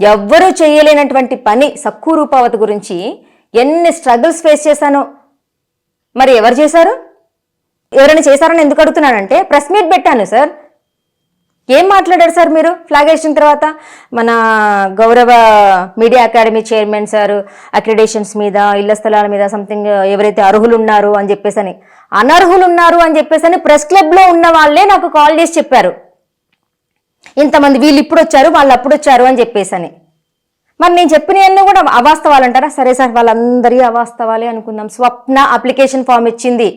ఎవ్వరూ చేయలేనటువంటి పని సక్కు రూపావతి గురించి ఎన్ని స్ట్రగుల్స్ ఫేస్ చేశానో మరి ఎవరు చేశారు? ఎవరైనా చేశారని ఎందుకు అడుగుతున్నానంటే ప్రెస్ మీట్ పెట్టాను సార్. ఏం మాట్లాడారు సార్ మీరు ఫ్లాగ్ హాయిస్టింగ్ తర్వాత? మన గౌరవ media academy chairman sir accreditations మీద, ఇళ్ల స్థలాల మీద సంథింగ్ ఎవరైతే అర్హులు ఉన్నారు అని చెప్పేసి అనర్హులు ఉన్నారు అని చెప్పేసి ప్రెస్ క్లబ్లో ఉన్న వాళ్ళే నాకు కాల్ చేసి చెప్పారు, ఇంతమంది వీళ్ళు ఇప్పుడు వచ్చారు వాళ్ళు అప్పుడు వచ్చారు అని చెప్పేసి. మరి నేను చెప్పినవన్నీ కూడా అవాస్తవాలు అంటారా? సరే సార్ వాళ్ళందరి అవాస్తవాలే అనుకుందాం. స్వప్న అప్లికేషన్ ఫామ్ ఇచ్చింది,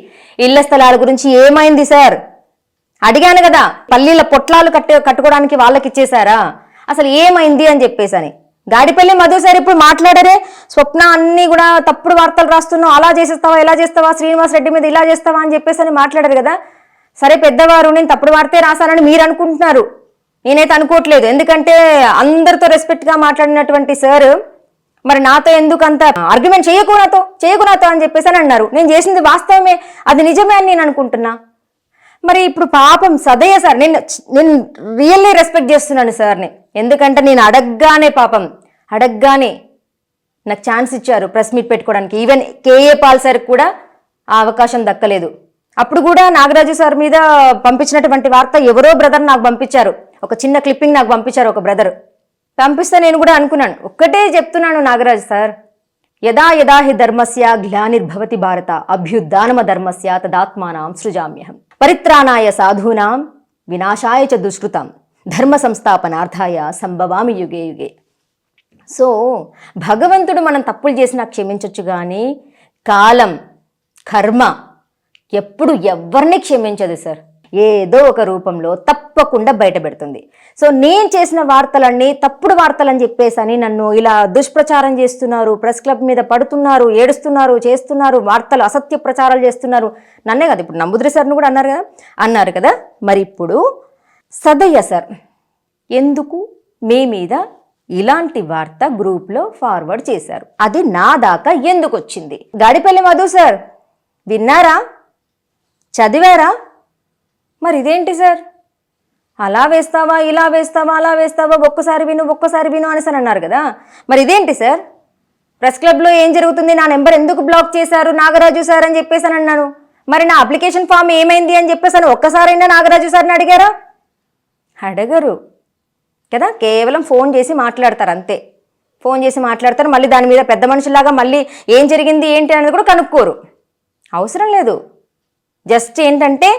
ఇళ్ల స్థలాల గురించి ఏమైంది సార్ అడిగాను కదా, పల్లీల పొట్లాలు కట్టుకోవడానికి వాళ్ళకి ఇచ్చేశారా, అసలు ఏమైంది అని చెప్పేసి. గాడిపల్లి మధు సార్ ఇప్పుడు మాట్లాడారే, స్వప్న అన్ని కూడా తప్పుడు వార్తలు రాస్తున్నావు, అలా చేసేస్తావా ఇలా చేస్తావా, శ్రీనివాస్ రెడ్డి మీద ఇలా చేస్తావా అని చెప్పేసి మాట్లాడారు కదా. సరే పెద్దవారు నేను తప్పుడు వార్తే రాశానని మీరు అనుకుంటున్నారు, నేనైతే అనుకోవట్లేదు. ఎందుకంటే అందరితో రెస్పెక్ట్గా మాట్లాడినటువంటి సార్ మరి నాతో ఎందుకు అంత ఆర్గ్యుమెంట్ చేయకు నాతో అని చెప్పేసి అన్నారు. నేను చేసింది వాస్తవమే, అది నిజమే అని నేను అనుకుంటున్నా. మరి ఇప్పుడు పాపం సదయ్య సార్ నేను రియల్లీ రెస్పెక్ట్ చేస్తున్నాను సార్ని, ఎందుకంటే నేను అడగ్గానే నాకు ఛాన్స్ ఇచ్చారు ప్రెస్ మీట్ పెట్టుకోవడానికి. ఈవెన్ కేఏ పాల్ సార్కి కూడా ఆ అవకాశం దక్కలేదు. అప్పుడు కూడా నాగరాజు సార్ మీద పంపించినటువంటి వార్త ఎవరో బ్రదర్ నాకు పంపించారు, ఒక చిన్న క్లిప్పింగ్ నాకు పంపించారు ఒక బ్రదర్. పంపిస్తే నేను కూడా అనుకున్నాను, ఒక్కటే చెప్తున్నాను నాగరాజు సార్, యదా యదా హి ధర్మస్య గ్లానిర్భవతి భారత అభ్యుత్థానమ ధర్మస్య తదాత్మానాం సృజామ్యహం పరిత్రాణాయ సాధూనాం వినాశాయ చ దుష్కృతం ధర్మ సంస్థాపనార్థాయ సంభవామి యుగే యుగే. సో భగవంతుడు మనం తప్పులు చేసినా క్షమించవచ్చు, కానీ కాలం, కర్మ ఎప్పుడు ఎవరిని క్షమించదు సార్. ఏదో ఒక రూపంలో తప్పకుండా బయటపెడుతుంది. సో నేను చేసిన వార్తలన్నీ తప్పుడు వార్తలని చెప్పేసని నన్ను ఇలా దుష్ప్రచారం చేస్తున్నారు, ప్రెస్ క్లబ్ మీద పడుతున్నారు, ఏడుస్తున్నారు, చేస్తున్నారు, వార్తలు అసత్య ప్రచారాలు చేస్తున్నారు. నన్నే కదా, ఇప్పుడు నంబుద్రి సార్ను కూడా అన్నారు కదా. మరి ఇప్పుడు సదయ్య సార్ ఎందుకు మీ మీద ఇలాంటి వార్త గ్రూప్లో ఫార్వర్డ్ చేశారు? అది నా దాకా ఎందుకు వచ్చింది? గాడిపల్లి మధు సార్ విన్నారా, చదివారా? మరి ఇదేంటి సార్, అలా వేస్తావా, ఇలా వేస్తావా, అలా వేస్తావా, ఒక్కసారి విను అనేసి అన్నారు కదా. మరి ఇదేంటి సార్, ప్రెస్ క్లబ్లో ఏం జరుగుతుంది, నా నెంబర్ ఎందుకు బ్లాక్ చేశారు నాగరాజు సార్ అని చెప్పేసి అని అన్నాను. మరి నా అప్లికేషన్ ఫామ్ ఏమైంది అని చెప్పేసి ఒక్కసారైనా నాగరాజు సార్ని అడిగారా? అడగరు కదా, కేవలం ఫోన్ చేసి మాట్లాడతారు అంతే. ఫోన్ చేసి మాట్లాడతారు, మళ్ళీ దాని మీద పెద్ద మనుషులాగా మళ్ళీ ఏం జరిగింది ఏంటి అనేది కూడా కనుక్కోరు. అవసరం లేదు. జస్ట్ ఏంటంటే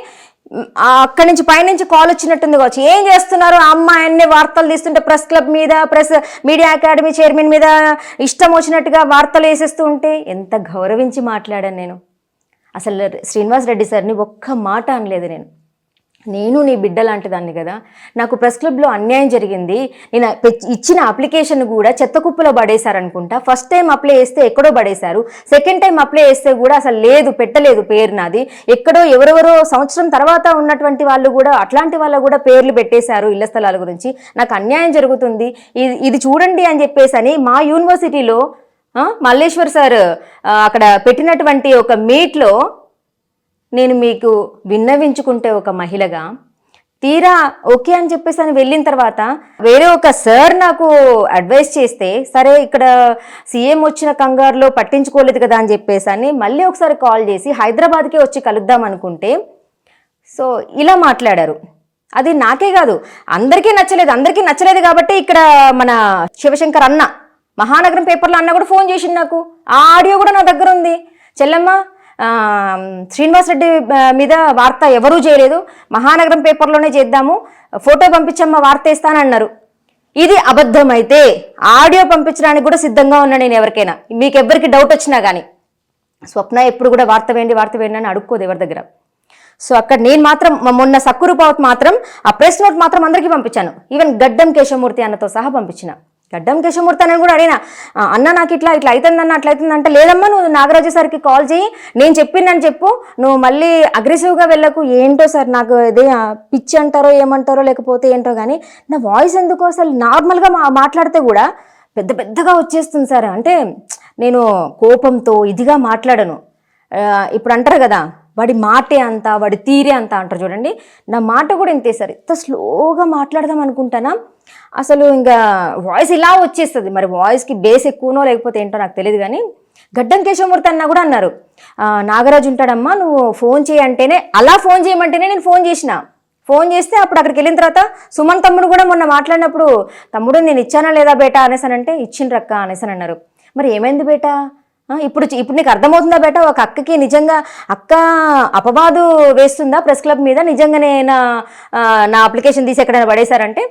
అక్కడి నుంచి పైనుంచి కాల్ వచ్చినట్టుంది కావచ్చు, ఏం చేస్తున్నారు ఆ అమ్మాయిన్ని వార్తలు తీస్తుంటే ప్రెస్ క్లబ్ మీద, ప్రెస్ మీడియా అకాడమీ చైర్మన్ మీద ఇష్టం వచ్చినట్టుగా వార్తలు వేసేస్తూ ఉంటే ఎంత గౌరవించి మాట్లాడాను నేను. అసలు శ్రీనివాస్ రెడ్డి సార్ని ఒక్క మాట అనలేదు నేను నీ బిడ్డ లాంటి దాన్ని కదా, నాకు ప్రెస్ క్లబ్లో అన్యాయం జరిగింది, నేను ఇచ్చిన అప్లికేషన్ కూడా చెత్త కుప్పలో పడేశారనుకుంటా. ఫస్ట్ టైం అప్లై చేస్తే ఎక్కడో పడేశారు, సెకండ్ టైం అప్లై చేస్తే కూడా అసలు లేదు, పెట్టలేదు పేరు నాది, ఎక్కడో ఎవరెవరో సంవత్సరం తర్వాత ఉన్నటువంటి వాళ్ళు కూడా అట్లాంటి వాళ్ళు కూడా పేర్లు పెట్టేశారు ఇళ్ల స్థలాల గురించి, నాకు అన్యాయం జరుగుతుంది, ఇది చూడండి అని చెప్పేసి అని మా యూనివర్సిటీలో మల్లేశ్వర్ సార్ అక్కడ పెట్టినటువంటి ఒక మీట్లో నేను మీకు విన్నవించుకుంటే ఒక మహిళగా తీరా ఓకే అని చెప్పేసి అని వెళ్ళిన తర్వాత వేరే ఒక సార్ నాకు అడ్వైస్ చేస్తే, సరే ఇక్కడ సీఎం వచ్చిన కంగారులో పట్టించుకోలేదు కదా అని చెప్పేసి అని మళ్ళీ ఒకసారి కాల్ చేసి హైదరాబాద్కే వచ్చి కలుద్దాం అనుకుంటే, సో ఇలా మాట్లాడారు. అది నాకే కాదు అందరికీ నచ్చలేదు కాబట్టి ఇక్కడ మన శివశంకర్ అన్న మహానగరం పేపర్లో అన్న కూడా ఫోన్ చేసింది నాకు, ఆ ఆడియో కూడా నా దగ్గర ఉంది. చెల్లమ్మ శ్రీనివాస్ రెడ్డి మీద వార్త ఎవరూ చేయలేదు, మహానగరం పేపర్లోనే చేద్దాము, ఫోటో పంపించమ్మ వార్త వేస్తానన్నారు. ఇది అబద్ధమైతే ఆడియో పంపించడానికి కూడా సిద్ధంగా ఉన్నా నేను ఎవరికైనా, మీకు ఎవరికి డౌట్ వచ్చినా కానీ. స్వప్న ఎప్పుడు కూడా వార్త వేయండి అని అడుక్కోదు ఎవరి దగ్గర. సో అక్కడ నేను మాత్రం మొన్న సక్కురు పావత్ మాత్రం ఆ ప్రెస్ నోట్ మాత్రం అందరికీ పంపించాను, ఈవెన్ గడ్డం కేశవమూర్తి అన్నతో సహా పంపించిన. గడ్డం కేశవమూర్తి అని కూడా అడిగినా, అన్న నాకు ఇట్లా అవుతుందన్న అట్లా అవుతుందంటే, లేదమ్మా నువ్వు నాగరాజు సార్కి కాల్ చేయి, నేను చెప్పిందని చెప్పు, నువ్వు మళ్ళీ అగ్రెసివ్గా వెళ్ళకు. ఏంటో సార్ నాకు ఇదే పిచ్చి అంటారో ఏమంటారో లేకపోతే ఏంటో కానీ నా వాయిస్ ఎందుకో అసలు నార్మల్గా మాట్లాడితే కూడా పెద్దగా వచ్చేస్తుంది సార్. అంటే నేను కోపంతో ఇదిగా మాట్లాడను. ఇప్పుడు అంటారు కదా వాడి మాటే అంత, వాడి తీరే అంత అంటారు చూడండి, నా మాట కూడా ఇంతే సార్. ఇంత స్లోగా మాట్లాడదాం అనుకుంటానా, అసలు ఇంకా వాయిస్ ఇలా వచ్చేస్తుంది. మరి వాయిస్కి బేస్ ఎక్కువనో లేకపోతే ఏంటో నాకు తెలియదు కానీ గడ్డం కేశవమూర్తి అన్న కూడా అన్నారు, నాగరాజు ఉంటాడమ్మా నువ్వు ఫోన్ చేయంటేనే, అలా ఫోన్ చేయమంటేనే నేను ఫోన్ చేస్తే అప్పుడు అక్కడికి వెళ్ళిన తర్వాత సుమన్ తమ్ముడు కూడా మొన్న మాట్లాడినప్పుడు, తమ్ముడు నేను ఇచ్చానా లేదా బేటా అనేసానంటే, ఇచ్చిండ్రక్క అనేసాను అన్నారు. మరి ఏమైంది బేటా, ఇప్పుడు నీకు అర్థమవుతుందా బేటా, ఒక అక్కకి నిజంగా అక్క అపవాదు వేస్తుందా ప్రెస్ క్లబ్ మీద, నిజంగానే నా అప్లికేషన్ తీసి ఎక్కడైనా పడేశారంటే,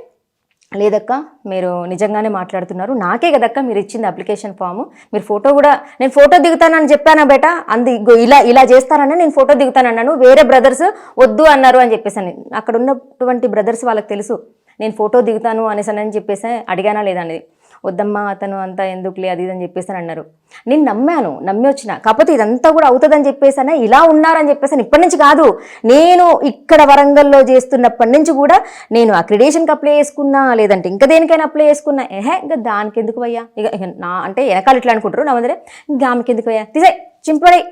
లేదక్క మీరు నిజంగానే మాట్లాడుతున్నారు, నాకే కదక్క మీరు ఇచ్చింది అప్లికేషన్ ఫాము, మీరు ఫోటో కూడా నేను ఫోటో దిగుతానని చెప్పానా బేటా, ఇలా చేస్తానని నేను ఫోటో దిగుతానన్నాను, వేరే బ్రదర్స్ వద్దు అన్నారు అని చెప్పేసి. అక్కడ ఉన్నటువంటి బ్రదర్స్ వాళ్ళకి తెలుసు నేను ఫోటో దిగుతాను అనేసానని చెప్పేసి అడిగానా లేదా అనేది. వద్దమ్మా అతను అంతా ఎందుకులే అది అని చెప్పేసి అన్నారు. నేను నమ్మి వచ్చిన, కాకపోతే ఇదంతా కూడా అవుతుందని చెప్పేసానే ఇలా ఉన్నారని చెప్పేసాను. ఇప్పటి నుంచి కాదు, నేను ఇక్కడ వరంగల్లో చేస్తున్నప్పటి నుంచి కూడా నేను అక్రిడేషన్కి అప్లై చేసుకున్నా, లేదంటే ఇంకా దేనికైనా అప్లై చేసుకున్నా, ఇంకా దానికి ఎందుకు అయ్యా, ఇక నా అంటే వెనకాల ఇట్లా అనుకుంటారు నా ముందరే, ఇంకా ఆమెకి ఎందుకు అయ్యా తీసే చింపడే.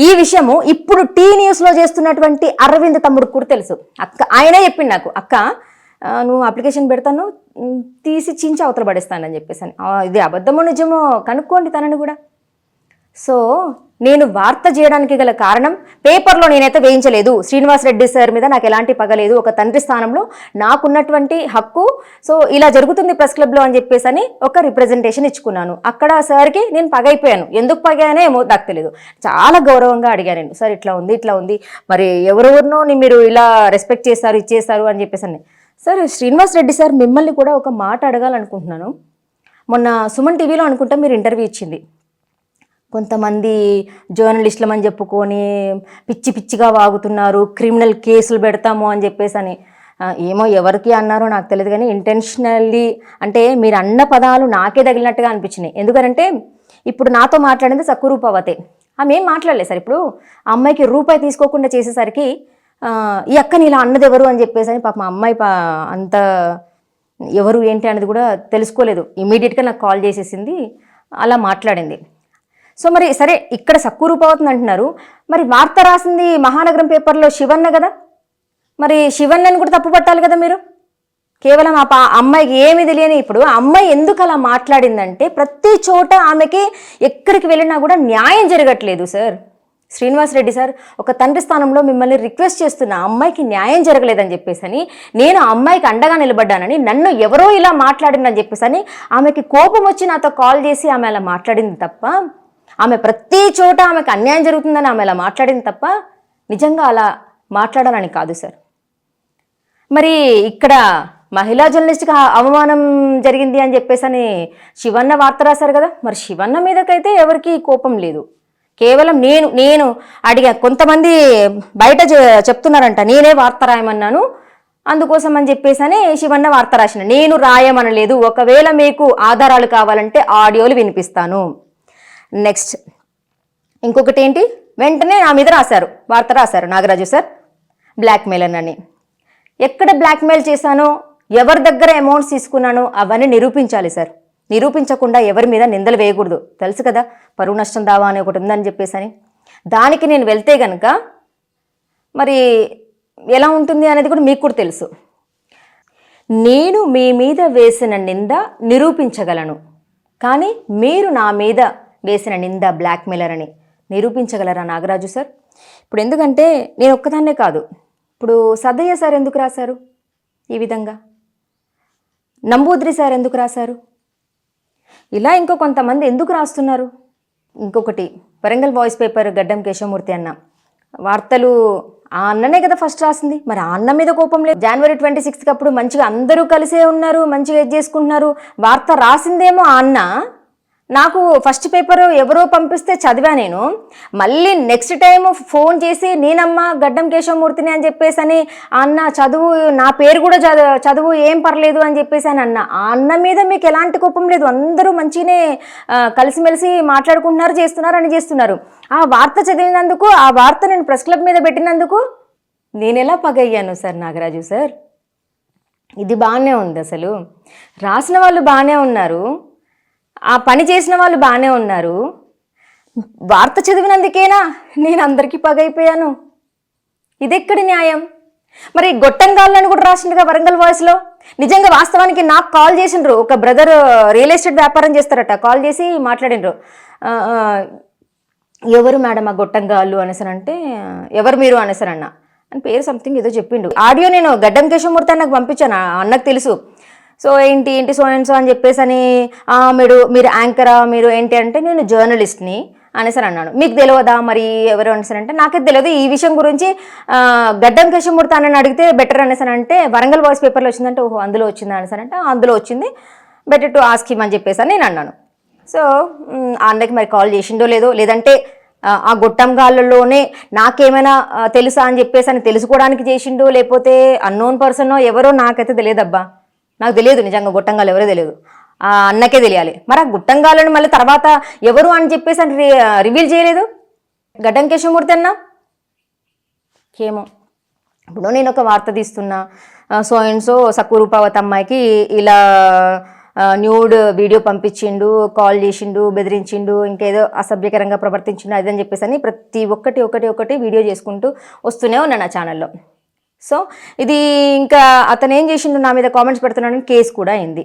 ఈ విషయము ఇప్పుడు టీ న్యూస్లో చేస్తున్నటువంటి అరవింద్ తమ్ముడు కూడా తెలుసు. ఆయనే చెప్పింది నాకు, అక్క నువ్వు అప్లికేషన్ పెడతాను తీసి చించి అవతల పడేస్తానని చెప్పేసి. ఇది అబద్ధమో నిజమో కనుక్కోండి తనని కూడా. సో నేను వార్త చేయడానికి గల కారణం పేపర్లో నేనైతే వేయించలేదు. శ్రీనివాస్ రెడ్డి సార్ మీద నాకు ఎలాంటి పగ లేదు. ఒక తండ్రి స్థానంలో నాకున్నటువంటి హక్కు, సో ఇలా జరుగుతుంది ప్రెస్ క్లబ్లో అని చెప్పేసి అని ఒక రిప్రజెంటేషన్ ఇచ్చుకున్నాను. అక్కడ సార్కి నేను పగైపోయాను. ఎందుకు పగానో ఏమో నాకు తెలియదు. చాలా గౌరవంగా అడిగాను నేను, సార్ ఇట్లా ఉంది, మరి ఎవరెవరినో మీరు ఇలా రెస్పెక్ట్ చేస్తారు, ఇచ్చేస్తారు అని చెప్పేసి అని. సార్ శ్రీనివాస్ రెడ్డి సార్ మిమ్మల్ని కూడా ఒక మాట అడగాలనుకుంటున్నాను. మొన్న సుమన్ టీవీలో అనుకుంటా మీరు ఇంటర్వ్యూ ఇచ్చింది. కొంతమంది జర్నలిస్టులమని చెప్పుకొని పిచ్చిగా వాగుతున్నారు, క్రిమినల్ కేసులు పెడతాము అని చెప్పేసి అని. ఏమో ఎవరికి అన్నారో నాకు తెలియదు, కానీ ఇంటెన్షనల్లీ అంటే మీరు అన్న పదాలు నాకే తగిలినట్టుగా అనిపించినాయి. ఎందుకంటే ఇప్పుడు నాతో మాట్లాడింది సక్కురూపవతే. ఆమె ఏం మాట్లాడలేదు సార్. ఇప్పుడు ఆ అమ్మాయికి రూపాయి తీసుకోకుండా చేసేసరికి ఈ అక్కని ఇలా అన్నది ఎవరు అని చెప్పేసి అని పాప మా అమ్మాయి అంత ఎవరు ఏంటి అనేది కూడా తెలుసుకోలేదు. ఇమీడియట్గా నాకు కాల్ చేసేసింది, అలా మాట్లాడింది. సో మరి సరే, ఇక్కడ సక్కురూపవుతుంది అంటున్నారు, మరి వార్త రాసింది మహానగరం పేపర్లో శివన్న కదా, మరి శివన్నని కూడా తప్పు పట్టాలి కదా మీరు. కేవలం ఆ అమ్మాయికి ఏమీ తెలియని ఇప్పుడు ఆ అమ్మాయి ఎందుకు అలా మాట్లాడిందంటే ప్రతి చోట ఆమెకి ఎక్కడికి వెళ్ళినా కూడా న్యాయం జరగట్లేదు సార్. శ్రీనివాస్ రెడ్డి సార్ ఒక తండ్రి స్థానంలో మిమ్మల్ని రిక్వెస్ట్ చేస్తున్నా, అమ్మాయికి న్యాయం జరగలేదని చెప్పేసి అని, నేను ఆ అమ్మాయికి అండగా నిలబడ్డానని, నన్ను ఎవరో ఇలా మాట్లాడిందని చెప్పేసి అని ఆమెకి కోపం వచ్చి నాతో కాల్ చేసి ఆమె అలా మాట్లాడింది తప్ప, ఆమె ప్రతి చోట ఆమెకు అన్యాయం జరుగుతుందని ఆమె అలా మాట్లాడింది తప్ప నిజంగా అలా మాట్లాడాలని కాదు సార్. మరి ఇక్కడ మహిళా జర్నలిస్ట్కి అవమానం జరిగింది అని చెప్పేసి అని శివన్న వార్త రాశారు కదా, మరి శివన్న మీదకైతే ఎవరికి కోపం లేదు. కేవలం నేను అడిగా, కొంతమంది బయట చెప్తున్నారంట నేనే వార్త రాయమన్నాను, అందుకోసం అని చెప్పేసి అని శివన్న వార్త రాసిన. నేను రాయమనలేదు. ఒకవేళ మీకు ఆధారాలు కావాలంటే ఆడియోలు వినిపిస్తాను. నెక్స్ట్ ఇంకొకటి ఏంటి, వెంటనే నా మీద రాశారు, వార్త రాశారు నాగరాజు సార్ బ్లాక్మెయిలర్ అని. ఎక్కడ బ్లాక్మెయిల్ చేశానో, ఎవరి దగ్గర అమౌంట్స్ తీసుకున్నానో అవన్నీ నిరూపించాలి సార్. నిరూపించకుండా ఎవరి మీద నిందలు వేయకూడదు. తెలుసు కదా, పరువు నష్టం దావా అని ఒకటి ఉందని చెప్పేసి అని. దానికి నేను వెళ్తే కనుక మరి ఎలా ఉంటుంది అనేది కూడా మీకు కూడా తెలుసు. నేను మీ మీద వేసిన నింద నిరూపించగలను, కానీ మీరు నా మీద వేసిన నింద బ్లాక్మెయిలర్ అని నిరూపించగలరా నాగరాజు సార్? ఇప్పుడు ఎందుకంటే నేను ఒక్కదాన్నే కాదు, ఇప్పుడు సదయ్య సార్ ఎందుకు రాశారు ఈ విధంగా, నంబూద్రి సార్ ఎందుకు రాశారు, ఇలా ఇంకో కొంతమంది ఎందుకు రాస్తున్నారు. ఇంకొకటి వరంగల్ వాయిస్ పేపర్ గడ్డం కేశవమూర్తి అన్న వార్తలు ఆ అన్ననే కదా ఫస్ట్ రాసింది, మరి ఆ అన్న మీద కోపం లేదు. January 26th అప్పుడు మంచిగా అందరూ కలిసే ఉన్నారు, మంచిగా ఇది చేసుకుంటున్నారు. వార్త రాసిందేమో ఆ అన్న, నాకు ఫస్ట్ పేపర్ ఎవరో పంపిస్తే చదివా నేను. మళ్ళీ నెక్స్ట్ టైం ఫోన్ చేసి నేనమ్మా గడ్డం కేశవమూర్తిని అని చెప్పేసి అని అన్న చదువు, నా పేరు కూడా చదువు ఏం పర్లేదు అని చెప్పేసి అని అన్న. ఆ అన్న మీద మీకు ఎలాంటి కోపం లేదు, అందరూ మంచిగానే కలిసిమెలిసి మాట్లాడుకుంటున్నారు, చేస్తున్నారు అని చేస్తున్నారు. ఆ వార్త చదివినందుకు, ఆ వార్త నేను ప్రెస్ క్లబ్ మీద పెట్టినందుకు నేను ఎలా పగయ్యాను సార్ నాగరాజు సార్? ఇది బాగానే ఉంది. అసలు రాసిన వాళ్ళు బాగానే ఉన్నారు, ఆ పని చేసిన వాళ్ళు బాగానే ఉన్నారు, వార్త చదివినందుకేనా నేను అందరికీ పగైపోయాను? ఇదెక్కడి న్యాయం? మరి గొట్టంగాళ్ళని కూడా రాసిండుగా వరంగల్ వాయిస్లో. నిజంగా వాస్తవానికి నాకు కాల్ చేసిండ్రు, ఒక బ్రదర్ రియల్ ఎస్టేట్ వ్యాపారం చేస్తారట, కాల్ చేసి మాట్లాడిండ్రు. ఎవరు మేడం ఆ గొట్టంగాళ్ళు అనేసానంటే, ఎవరు మీరు అనేసారన్న అని పేరు సంథింగ్ ఏదో చెప్పిండు. ఆడియో నేను గడ్డం కేశవమూర్తి అన్నకు పంపించాను, అన్నకు తెలుసు. సో ఏంటి సో అని చెప్పేసి అని, మీరు యాంకరా, మీరు ఏంటి అంటే నేను జర్నలిస్ట్ని అనేసరి అన్నాను. మీకు తెలియదా మరి ఎవరు అనేసారంటే నాకైతే తెలియదు, ఈ విషయం గురించి గడ్డం కేశవమూర్తి అన్నని అడిగితే బెటర్ అనేసానంటే, వరంగల్ వాయిస్ పేపర్లో వచ్చిందంటే ఓహో అందులో వచ్చిందా అనేసారంటే అందులో వచ్చింది, బెటర్ టు ఆస్క్ హిమ్ అని చెప్పేసి నేను అన్నాను. సో ఆ అన్నకి మరి కాల్ చేసిండో లేదో, లేదంటే ఆ గొట్టంగాళ్ళలోనే నాకేమైనా తెలుసా అని చెప్పేసి అని తెలుసుకోవడానికి చేసిండో, లేకపోతే అన్నోన్ పర్సనో ఎవరో నాకైతే తెలియదబ్బా, నాకు తెలియదు నిజంగా. గొట్టంగాళ్ళు ఎవరో తెలియదు, ఆ అన్నకే తెలియాలి. మరి ఆ గుట్టంగాళ్ళని మళ్ళీ తర్వాత ఎవరు అని చెప్పేసి అని రివీల్ చేయలేదు గడ్డం కేశవమూర్తి అన్న. ఏమో ఇప్పుడు నేను ఒక వార్త తీస్తున్నా, సో అండ్ సో సక్కురూపావతి అమ్మాయికి ఇలా న్యూడ్ వీడియో పంపించిండు, కాల్ చేసిండు, బెదిరించిండు, ఇంకేదో అసభ్యకరంగా ప్రవర్తించిండు అదని చెప్పేసి అని ప్రతి ఒక్కటి వీడియో చేసుకుంటూ వస్తూనే ఉన్నా నా ఛానల్లో. సో ఇది ఇంకా అతను ఏం చేసిండు, నా మీద కామెంట్స్ పెడుతున్నాడని కేసు కూడా అయింది.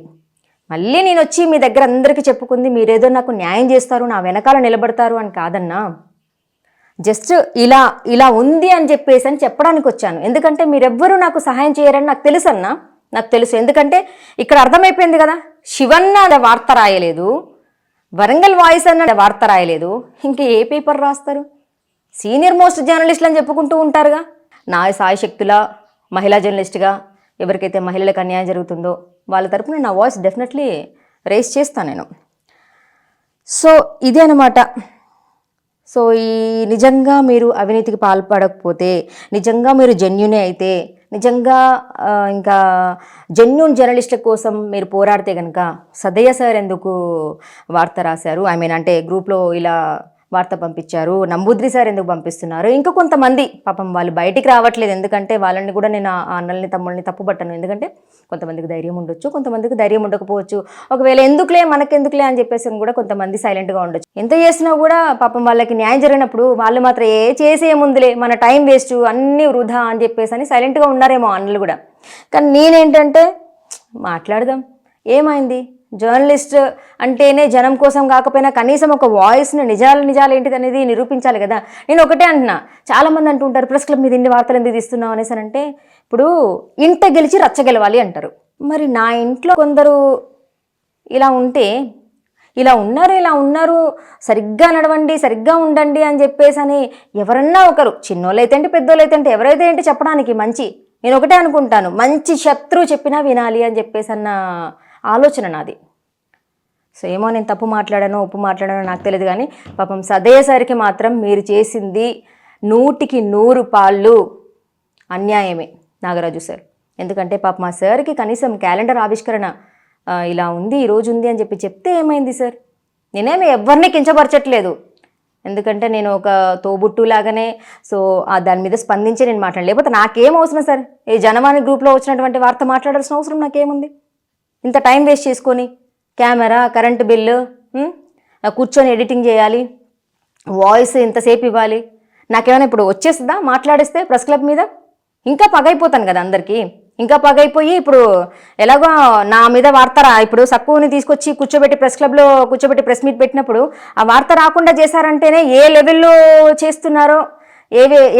మళ్ళీ నేను వచ్చి మీ దగ్గర అందరికీ చెప్పుకుంది మీరేదో నాకు న్యాయం చేస్తారు, నా వెనకాల నిలబడతారు అని కాదన్నా. జస్ట్ ఇలా ఇలా ఉంది అని చెప్పడానికి వచ్చాను. ఎందుకంటే మీరెవ్వరూ నాకు సహాయం చేయరని నాకు తెలుసు అన్నా, నాకు తెలుసు. ఎందుకంటే ఇక్కడ అర్థమైపోయింది కదా, శివన్న అనే వార్త రాయలేదు, వరంగల్ వాయిస్ అన్న వార్త రాయలేదు, ఇంక ఏ పేపర్ రాస్తారు? సీనియర్ మోస్ట్ జర్నలిస్టులు అని చెప్పుకుంటూ ఉంటారుగా. నా సాయశక్తుల మహిళా జర్నలిస్ట్గా ఎవరికైతే మహిళలకు అన్యాయం జరుగుతుందో వాళ్ళ తరపున నా వాయిస్ డెఫినెట్లీ రేస్ చేస్తాను నేను. సో ఇదే అనమాట. సో ఈ నిజంగా మీరు అవినీతికి పాల్పడకపోతే, నిజంగా మీరు జెన్యునే అయితే, నిజంగా ఇంకా జెన్యున్ జర్నలిస్టుల కోసం మీరు పోరాడితే కనుక సదయ్య సార్ ఎందుకు వార్త రాశారు, ఐ మీన్ అంటే గ్రూప్లో ఇలా వార్త పంపించారు, నంబూద్రి సార్ ఎందుకు పంపిస్తున్నారు, ఇంకా కొంతమంది పాపం వాళ్ళు బయటికి రావట్లేదు. ఎందుకంటే వాళ్ళని కూడా నేను ఆ అన్నల్ని తమ్ముళ్ళని తప్పుపట్టను. ఎందుకంటే కొంతమందికి ధైర్యం ఉండొచ్చు, కొంతమందికి ధైర్యం ఉండకపోవచ్చు. ఒకవేళ ఎందుకులే మనకెందుకులే అని చెప్పేసి కూడా కొంతమంది సైలెంట్గా ఉండొచ్చు. ఎంత చేసినా కూడా పాపం వాళ్ళకి న్యాయం జరిగినప్పుడు వాళ్ళు మాత్రం చేసే ముందులే మన టైం వేస్ట్ అన్నీ వృధా అని చెప్పేసి అని సైలెంట్గా ఉన్నారేమో అన్నలు కూడా. కానీ నేనేంటంటే మాట్లాడదాం, ఏమైంది? జర్నలిస్ట్ అంటేనే జనం కోసం కాకపోయినా కనీసం ఒక వాయిస్ని నిజాలు ఏంటిది అనేది నిరూపించాలి కదా. నేను ఒకటే అంటున్నా, చాలామంది అంటుంటారు ప్రెస్ క్లబ్ మీద ఇన్ని వార్తలు ఎందుకు తీస్తున్నావు అనేసి అంటే, ఇప్పుడు ఇంట గెలిచి రచ్చ గెలవాలి అంటారు. మరి నా ఇంట్లో కొందరు ఇలా ఉంటే, ఇలా ఉన్నారు సరిగ్గా నడవండి, సరిగ్గా ఉండండి అని చెప్పేసి అని ఎవరన్నా ఒకరు, చిన్నోళ్ళు అయితే ఏంటి పెద్దోళ్ళు అయితే ఏంటి, ఎవరైతే ఏంటి చెప్పడానికి మంచి, నేను ఒకటే అనుకుంటాను, మంచి శత్రువు చెప్పినా వినాలి అని చెప్పేసి అన్న ఆలోచన నాది. సో ఏమో నేను తప్పు మాట్లాడానో ఉప్పు మాట్లాడానో నాకు తెలియదు, కానీ పాపం సదయ్యసరికి మాత్రం మీరు చేసింది 100కి 100 పాళ్ళు అన్యాయమే నాగరాజు సార్. ఎందుకంటే పాపం మా సార్కి కనీసం క్యాలెండర్ ఆవిష్కరణ ఇలా ఉంది, ఈరోజు ఉంది అని చెప్తే ఏమైంది సార్? నేనేమి ఎవరిని కించపరచట్లేదు, ఎందుకంటే నేను ఒక తోబుట్టు లాగానే. సో దాని మీద స్పందించి నేను మాట్లాడలేదు. లేకపోతే నాకేం అవసరం సార్, ఈ జనవాణి గ్రూప్లో వచ్చినటువంటి వార్త మాట్లాడాల్సిన అవసరం నాకేముంది? ఇంత టైం వేస్ట్ చేసుకొని కెమెరా, కరెంటు బిల్లు, కూర్చొని ఎడిటింగ్ చేయాలి, వాయిస్ ఇంతసేపు ఇవ్వాలి, నాకేమైనా ఇప్పుడు వచ్చేస్తుందా మాట్లాడేస్తే ప్రెస్ క్లబ్ మీద? ఇంకా పగైపోతాను కదా అందరికీ, ఇంకా పగైపోయి ఇప్పుడు ఎలాగో నా మీద వార్త ఇప్పుడు సక్కువని తీసుకొచ్చి ప్రెస్ క్లబ్లో కూర్చోబెట్టి ప్రెస్ మీట్ పెట్టినప్పుడు ఆ వార్త రాకుండా చేశారంటేనే ఏ లెవెల్లో చేస్తున్నారో,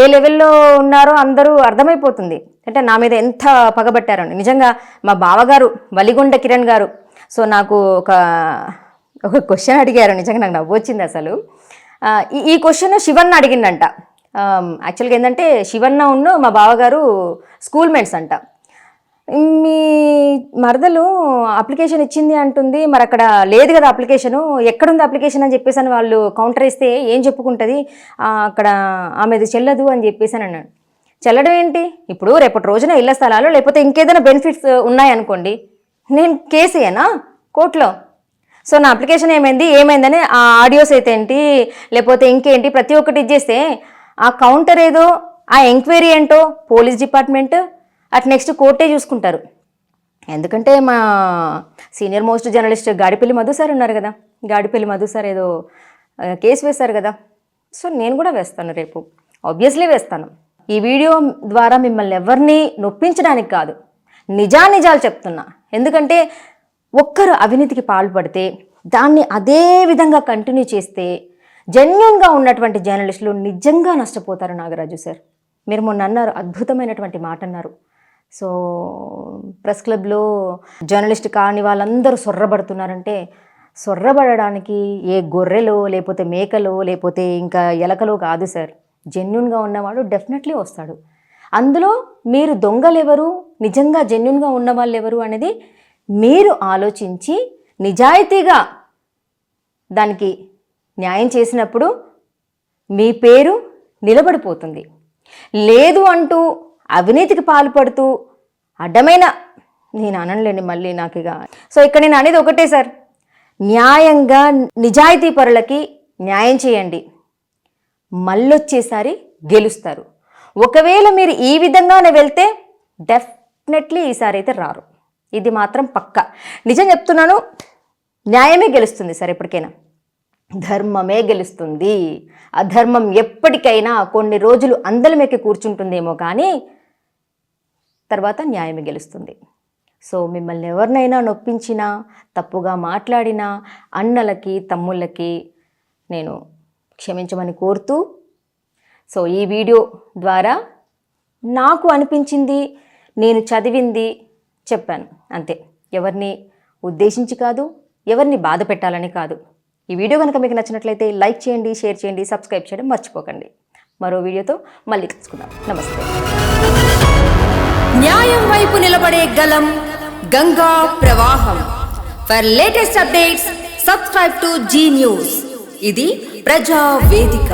ఏ లెవెల్లో ఉన్నారో అందరూ అర్థమైపోతుంది. అంటే నా మీద ఎంత పగబట్టారని. నిజంగా మా బావగారు వలిగొండ కిరణ్ గారు సో నాకు ఒక క్వశ్చన్ అడిగారు, నిజంగా నాకు నవ్వు వచ్చింది అసలు. ఈ క్వశ్చన్ శివన్న అడిగిందంట. యాక్చువల్గా ఏంటంటే శివన్న ఉన్ను మా బావగారు స్కూల్ మేట్స్ అంట. మీ మరదలు అప్లికేషన్ ఇచ్చింది అంటుంది, మరి అక్కడ లేదు కదా అప్లికేషను, ఎక్కడుంది అప్లికేషన్ అని చెప్పేసి అని వాళ్ళు కౌంటర్ ఇస్తే ఏం చెప్పుకుంటుంది, అక్కడ ఆమెది చెల్లదు అని చెప్పేసి అని అన్నాడు. చెల్లడం ఏంటి? ఇప్పుడు రేపటి రోజున ఇళ్ల స్థలాలు లేకపోతే ఇంకేదైనా బెనిఫిట్స్ ఉన్నాయనుకోండి, నేను కేసేనా కోర్టులో? సో నా అప్లికేషన్ ఏమైందని ఆ ఆడియోస్ అయితే ఏంటి లేకపోతే ఇంకేంటి ప్రతి ఒక్కటి ఇచ్చేస్తే ఆ కౌంటర్ ఏదో, ఆ ఎంక్వైరీ ఏంటో పోలీస్ డిపార్ట్మెంట్ అటు నెక్స్ట్ కోర్టే చూసుకుంటారు. ఎందుకంటే మా senior most journalist Gadipalli Madhu sir ఉన్నారు కదా, గాడిపల్లి మధు సార్ ఏదో కేసు వేశారు కదా. సో నేను కూడా వేస్తాను, రేపు ఆబ్వియస్లీ వేస్తాను. ఈ వీడియో ద్వారా మిమ్మల్ని ఎవరిని నొప్పించడానికి కాదు, నిజాలు చెప్తున్నా. ఎందుకంటే ఒక్కరు అవినీతికి పాల్పడితే దాన్ని అదే విధంగా కంటిన్యూ చేస్తే జెన్యూన్గా ఉన్నటువంటి జర్నలిస్టులు నిజంగా నష్టపోతారు. నాగరాజు సార్ మీరు మొన్న అన్నారు, అద్భుతమైనటువంటి మాట అన్నారు. సో ప్రెస్ క్లబ్లో జర్నలిస్ట్ కాని వాళ్ళందరూ సొర్రబడుతున్నారంటే, సొర్రబడడానికి ఏ గొర్రెలో లేకపోతే మేకలో లేకపోతే ఇంకా ఎలకలో కాదు సార్. జెన్యూన్గా ఉన్నవాడు డెఫినెట్లీ వస్తాడు. అందులో మీరు దొంగలెవరు, నిజంగా జెన్యూన్గా ఉన్న వాళ్ళు ఎవరు అనేది మీరు ఆలోచించి నిజాయితీగా దానికి న్యాయం చేసినప్పుడు మీ పేరు నిలబడిపోతుంది. లేదు అంటూ అవినీతికి పాల్పడుతూ అడ్డమైన, నేను అనలేండి మళ్ళీ నాకు ఇక. సో ఇక్కడ నేను అనేది ఒకటే సార్, న్యాయంగా నిజాయితీ పరులకి న్యాయం చేయండి, మళ్ళొచ్చేసారి గెలుస్తారు. ఒకవేళ మీరు ఈ విధంగానే వెళ్తే డెఫినెట్లీ ఈసారి అయితే రారు, ఇది మాత్రం పక్కా. నిజం చెప్తున్నాను, న్యాయమే గెలుస్తుంది సార్. ఎప్పటికైనా ధర్మమే గెలుస్తుంది. అధర్మం ఎప్పటికైనా కొన్ని రోజులు అందలమెక్కి కూర్చుంటుందేమో కానీ తర్వాత న్యాయమే గెలుస్తుంది. సో మిమ్మల్ని ఎవరినైనా నొప్పించినా, తప్పుగా మాట్లాడినా అన్నలకి, తమ్ముళ్ళకి నేను క్షమించమని కోరుతూ, సో ఈ వీడియో ద్వారా నాకు అనిపించింది, నేను చదివింది చెప్పాను అంతే. ఎవరిని ఉద్దేశించి కాదు, ఎవరిని బాధ పెట్టాలని కాదు. ఈ వీడియో కనుక మీకు నచ్చినట్లయితే లైక్ చేయండి, షేర్ చేయండి, సబ్స్క్రైబ్ చేయడం మర్చిపోకండి. మరో వీడియోతో మళ్ళీ కలుసుకుందాం. నమస్తే. న్యాయం వైపు నిలబడే గలం, గంగా ప్రవాహం. For latest updates subscribe to Zee News. ఇది ప్రజా వేదిక.